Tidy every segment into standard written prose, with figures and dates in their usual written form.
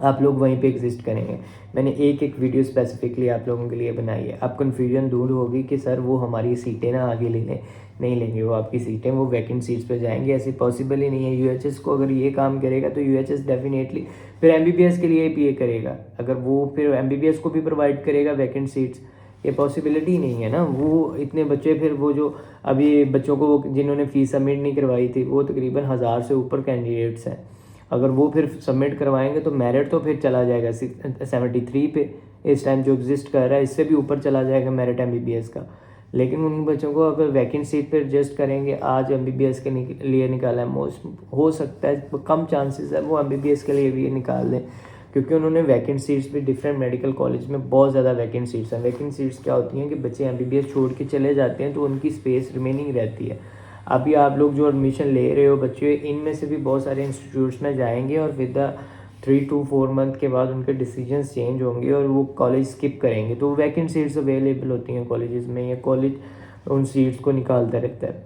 آپ لوگ وہیں پہ ایگزسٹ کریں گے. میں نے ایک ویڈیو اسپیسیفکلی آپ لوگوں کے لیے بنائی ہے. اب کنفیوژن دور ہوگی کہ سر وہ ہماری سیٹیں نہ آگے لے لیں. نہیں لیں گے وہ آپ کی سیٹیں, وہ ویکنٹ سیٹس پہ جائیں گے. ایسی پاسبل ہی نہیں ہے. یو ایچ ایس کو اگر یہ کام کرے گا تو یو ایچ ایس ڈیفینیٹلی پھر ایم بی بی ایس کے لیے بھی یہ کرے گا. اگر وہ پھر ایم بی بی ایس کو بھی پرووائڈ کرے گا ویکنٹ سیٹس, یہ پاسبلٹی نہیں ہے نا. وہ اتنے بچے, پھر وہ جو ابھی بچوں کو جنہوں نے فیس سبمٹ نہیں کروائی تھی, وہ تقریباً 1000 سے اوپر کینڈیڈیٹس ہیں. اگر وہ پھر سبمٹ کروائیں گے تو میرٹ تو پھر چلا جائے گا 73 پہ اس ٹائم جو ایگزسٹ کر رہا ہے, اس سے بھی اوپر چلا جائے گا merit M B B S کا. لیکن ان بچوں کو اگر ویکنٹ سیٹ پہ ایڈجسٹ کریں گے, آج ایم بی بی ایس کے لیے نکالا ہے, موسٹ ہو سکتا ہے کم چانسز ہے وہ ایم بی بی ایس کے لیے بھی نکال دیں, کیونکہ انہوں نے ویکنٹ سیٹس بھی ڈفرینٹ میڈیکل کالج میں بہت زیادہ ویکنٹ سیٹس ہیں. ویکنٹ سیٹس کیا ہوتی ہیں کہ بچے ایم بی بی ایس چھوڑ کے چلے جاتے ہیں تو ان کی اسپیس ریمیننگ رہتی ہے. ابھی آپ لوگ جو ایڈمیشن لے رہے ہو بچے, ان میں سے بھی بہت سارے انسٹیٹیوٹس میں جائیں گے اور ود دا 3 to 4 منتھ کے بعد ان کے ڈیسیجنس چینج ہوں گے اور وہ کالج اسکپ کریں گے. تو ویکنٹ سیٹس اویلیبل ہوتی ہیں کالجز میں, یا کالج ان سیٹس کو نکالتا رہتا ہے,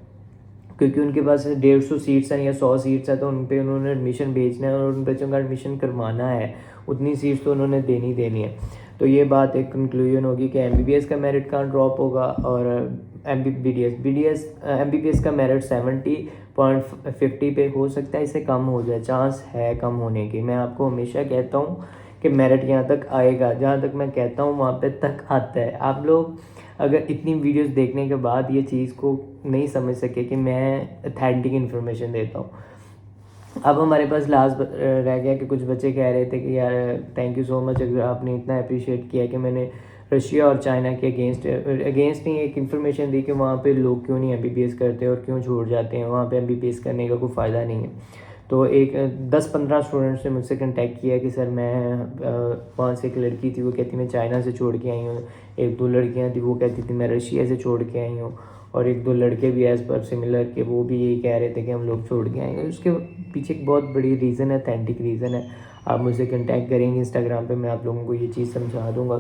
کیونکہ ان کے پاس 150 سیٹس ہیں یا 100 سیٹس ہیں, تو ان پہ انہوں نے ایڈمیشن بھیجنا ہے اور ان بچوں کا ایڈمیشن کروانا ہے. اتنی سیٹس تو انہوں نے دینی ہے. تو یہ بات ایک کنکلوژن ہوگی کہ ایم بی بی ایس کا میرٹ کہاں ڈراپ ہوگا, اور ایم بی بی ایس کا میرٹ 70.50 پہ ہو سکتا ہے, اس سے کم ہو جائے, چانس ہے کم ہونے کی. میں آپ کو ہمیشہ کہتا ہوں کہ میرٹ یہاں تک آئے گا, جہاں تک میں کہتا ہوں وہاں پہ تک آتا ہے. آپ لوگ اگر اتنی ویڈیوز دیکھنے کے بعد یہ چیز کو نہیں سمجھ سکے کہ میں اتھینٹک انفارمیشن دیتا ہوں. اب ہمارے پاس لاسٹ رہ گیا کہ کچھ بچے کہہ رہے تھے کہ یار تھینک یو سو مچ, اگر آپ نے اتنا اپریشیٹ کیا کہ میں نے رشیا اور چائنا کے اگینسٹ نہیں ایک انفارمیشن دی کہ وہاں پہ لوگ کیوں نہیں ایم بی بی ایس کرتے اور کیوں چھوڑ جاتے ہیں, وہاں پہ ایم بی بی ایس کرنے کا کوئی فائدہ نہیں ہے. تو ایک 10-15 اسٹوڈنٹس نے مجھ سے کنٹیکٹ کیا کہ سر میں وہاں سے ایک لڑکی تھی وہ کہتی میں چائنا سے چھوڑ کے آئی ہوں, 1-2 لڑکیاں تھیں وہ کہتی تھی میں رشیا سے چھوڑ کے آئی ہوں, اور 1-2 لڑکے بھی ایز پر سملر کہ وہ بھی یہی کہہ رہے تھے کہ ہم لوگ چھوڑ کے آئیں گے. اس کے پیچھے ایک بہت بڑی ریزن ہے, اتھینٹک ریزن ہے. آپ مجھ سے کنٹیکٹ کریں گے انسٹاگرام پہ, میں آپ لوگوں کو یہ چیز سمجھا دوں گا.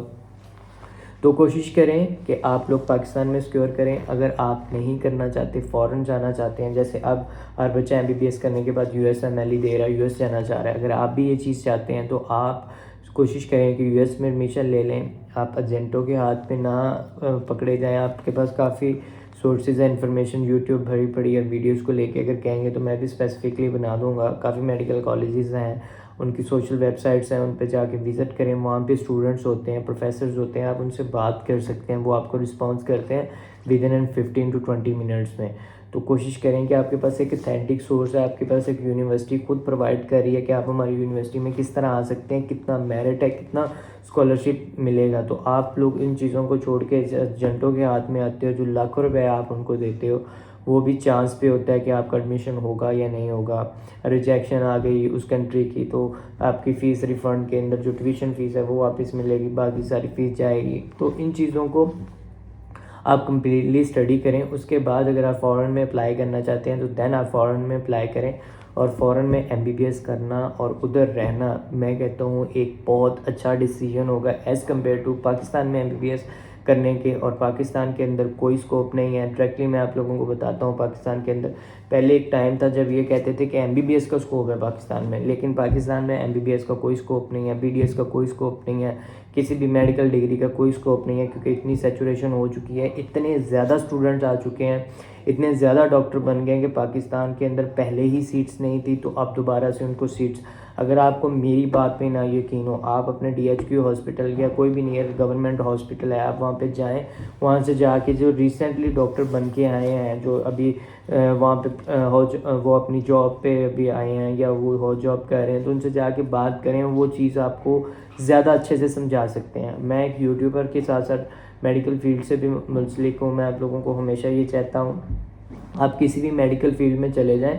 تو کوشش کریں کہ آپ لوگ پاکستان میں سیکیور کریں. اگر آپ نہیں کرنا چاہتے, فورن جانا چاہتے ہیں, جیسے اب ہر بچہ ایم بی بی ایس کرنے کے بعد U S M L E دے رہا ہے, یو ایس جانا چاہ رہا ہے, اگر آپ بھی یہ چیز چاہتے ہیں تو آپ کوشش کریں کہ یو ایس میں ایڈمیشن لے لیں. آپ ایجنٹوں کے ہاتھ میں نہ پکڑے جائیں. آپ کے پاس کافی سورسز ہیں انفارمیشن, یوٹیوب بھری پڑی ہے ویڈیوز کو لے کے. اگر کہیں گے تو میں بھی اسپیسیفکلی بنا دوں گا. کافی میڈیکل کالجز ہیں, ان کی سوشل ویب سائٹس ہیں, ان پہ جا کے وزٹ کریں. وہاں پہ اسٹوڈنٹس ہوتے ہیں, پروفیسرز ہوتے ہیں, آپ ان سے بات کر سکتے ہیں, وہ آپ کو رسپانس کرتے ہیں ود ان 15 to 20 منٹس میں. تو کوشش کریں کہ آپ کے پاس ایک اتھینٹک سورس ہے, آپ کے پاس ایک یونیورسٹی خود پرووائڈ کر رہی ہے کہ آپ ہماری یونیورسٹی میں کس طرح آ سکتے ہیں, کتنا میرٹ ہے, کتنا اسکالرشپ ملے گا. تو آپ لوگ ان چیزوں کو چھوڑ کے ایجنٹوں کے ہاتھ میں آتے ہو, جو لاکھوں روپے آپ ان کو دیتے ہو, وہ بھی چانس پہ ہوتا ہے کہ آپ کا ایڈمیشن ہوگا یا نہیں ہوگا. ریجیکشن آ گئی اس کنٹری کی تو آپ کی فیس ریفنڈ کے اندر جو ٹیوشن فیس ہے وہ واپس ملے گی, باقی ساری فیس جائے گی. تو ان چیزوں کو آپ کمپلیٹلی اسٹڈی کریں. اس کے بعد اگر آپ فورن میں اپلائی کرنا چاہتے ہیں تو دین آپ فورن میں اپلائی کریں, اور فورن میں ایم بی بی ایس کرنا اور ادھر رہنا میں کہتا ہوں ایک بہت اچھا ڈیسیجن ہوگا ایز کمپیئر ٹو پاکستان میں ایم بی بی ایس کرنے کے. اور پاکستان کے اندر کوئی اسکوپ نہیں ہے. ڈائریکٹلی میں آپ لوگوں کو بتاتا ہوں, پاکستان کے اندر پہلے ایک ٹائم تھا جب یہ کہتے تھے کہ ایم بی بی ایس کا اسکوپ ہے پاکستان میں, لیکن پاکستان میں ایم بی بی ایس کا کوئی اسکوپ نہیں ہے, بی ڈی ایس کا کوئی اسکوپ نہیں ہے, کسی بھی میڈیکل ڈگری کا کوئی اسکوپ نہیں ہے, کیونکہ اتنی سیچوریشن ہو چکی ہے, اتنے زیادہ اسٹوڈنٹس آ چکے ہیں, اتنے زیادہ ڈاکٹر بن گئے ہیں کہ پاکستان کے اندر پہلے ہی سیٹس نہیں تھی تو اب دوبارہ سے ان کو سیٹس. اگر آپ کو میری بات پہ نہ یقین ہو, آپ اپنے ڈی ایچ کیو ہاسپٹل یا کوئی بھی نیئر گورنمنٹ ہاسپٹل ہے, آپ وہاں پہ جائیں. وہاں سے جا کے جو ریسنٹلی ڈاکٹر بن کے آئے ہیں, جو ابھی وہاں پہ وہ اپنی جاب پہ ابھی آئے ہیں یا وہ ہو جاب کر رہے ہیں, تو ان سے جا کے بات کریں, وہ چیز آپ کو زیادہ اچھے سے سمجھا سکتے ہیں. میں ایک یوٹیوبر کے ساتھ ساتھ میڈیکل فیلڈ سے بھی منسلک ہوں. میں آپ لوگوں کو ہمیشہ یہ چاہتا ہوں آپ کسی بھی میڈیکل فیلڈ میں چلے جائیں,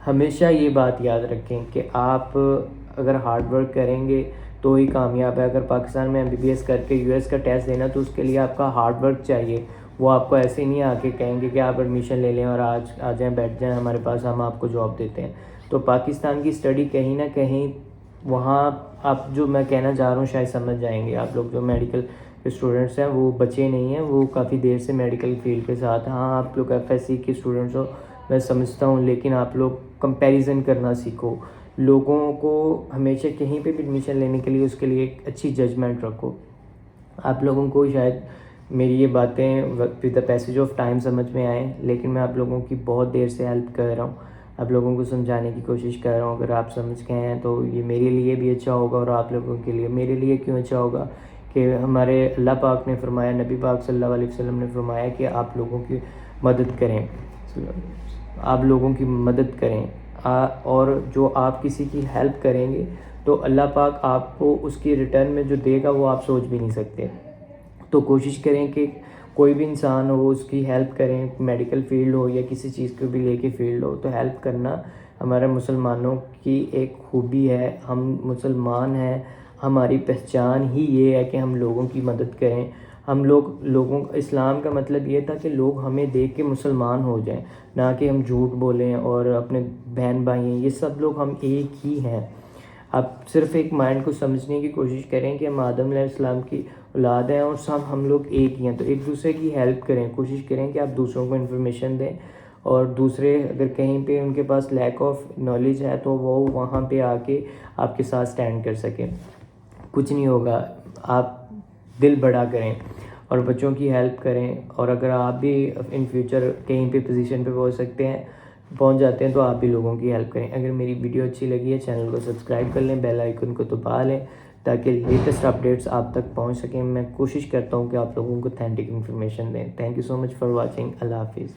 ہمیشہ یہ بات یاد رکھیں کہ آپ اگر ہارڈ ورک کریں گے تو ہی کامیاب ہے. اگر پاکستان میں ایم بی بی ایس کر کے یو ایس کا ٹیسٹ دینا تو اس کے لیے آپ کا ہارڈ ورک چاہیے. وہ آپ کو ایسے نہیں آ کے کہیں گے کہ آپ ایڈمیشن لے لیں اور آج آ جائیں بیٹھ جائیں ہمارے پاس, ہم آپ کو جاب دیتے ہیں. تو پاکستان کی اسٹڈی کہیں نہ کہیں وہاں آپ جو میں کہنا چاہ رہا ہوں شاید سمجھ جائیں گے. آپ لوگ جو میڈیکل اسٹوڈنٹس ہیں وہ بچے نہیں ہیں, وہ کافی دیر سے میڈیکل فیلڈ کے ساتھ. ہاں آپ لوگ ایف ایس سی کے اسٹوڈنٹس ہو میں سمجھتا ہوں, لیکن آپ لوگ کمپیریزن کرنا سیکھو لوگوں کو ہمیشہ کہیں پہ بھی ایڈمیشن لینے کے لیے اس کے لیے ایک اچھی ججمنٹ رکھو. آپ لوگوں کو شاید میری یہ باتیں with the passage of time سمجھ میں آئیں, لیکن میں آپ لوگوں کی بہت دیر سے ہیلپ کر رہا ہوں, آپ لوگوں کو سمجھانے کی کوشش کر رہا ہوں. اگر آپ سمجھ گئے ہیں تو یہ میرے لیے بھی اچھا ہوگا, اور آپ لوگوں کے لیے. میرے لیے کیوں اچھا ہوگا کہ ہمارے اللہ پاک نے فرمایا, نبی پاک صلی اللہ علیہ وسلم نے فرمایا کہ آپ لوگوں کی مدد کریں, آپ لوگوں کی مدد کریں, اور جو آپ کسی کی ہیلپ کریں گے تو اللہ پاک آپ کو اس کی ریٹرن میں جو دے گا وہ آپ سوچ بھی نہیں سکتے. تو کوشش کریں کہ کوئی بھی انسان ہو اس کی ہیلپ کریں, میڈیکل فیلڈ ہو یا کسی چیز کو بھی لے کے فیلڈ ہو, تو ہیلپ کرنا ہمارے مسلمانوں کی ایک خوبی ہے. ہم مسلمان ہیں, ہماری پہچان ہی یہ ہے کہ ہم لوگوں کی مدد کریں. ہم لوگوں اسلام کا مطلب یہ تھا کہ لوگ ہمیں دیکھ کے مسلمان ہو جائیں, نہ کہ ہم جھوٹ بولیں اور اپنے بہن بھائی ہیں یہ سب لوگ ہم ایک ہی ہیں. آپ صرف ایک مائنڈ کو سمجھنے کی کوشش کریں کہ ہم آدم علیہ السلام کی اولاد ہیں اور سب ہم لوگ ایک ہی ہیں. تو ایک دوسرے کی ہیلپ کریں, کوشش کریں کہ آپ دوسروں کو انفارمیشن دیں, اور دوسرے اگر کہیں پہ ان کے پاس لیک آف نالج ہے تو وہ وہاں پہ آ کے آپ کے ساتھ سٹینڈ کر سکیں. کچھ نہیں ہوگا, آپ دل بڑا کریں اور بچوں کی ہیلپ کریں. اور اگر آپ بھی ان فیوچر کہیں پہ پوزیشن پہ پہنچ جاتے ہیں تو آپ بھی لوگوں کی ہیلپ کریں. اگر میری ویڈیو اچھی لگی ہے چینل کو سبسکرائب کر لیں, بیل آئیکن کو دبا لیں تاکہ لیٹسٹ اپڈیٹس آپ تک پہنچ سکیں. میں کوشش کرتا ہوں کہ آپ لوگوں کو اتھینٹک انفارمیشن دیں. Thank you so much for watching. اللہ حافظ.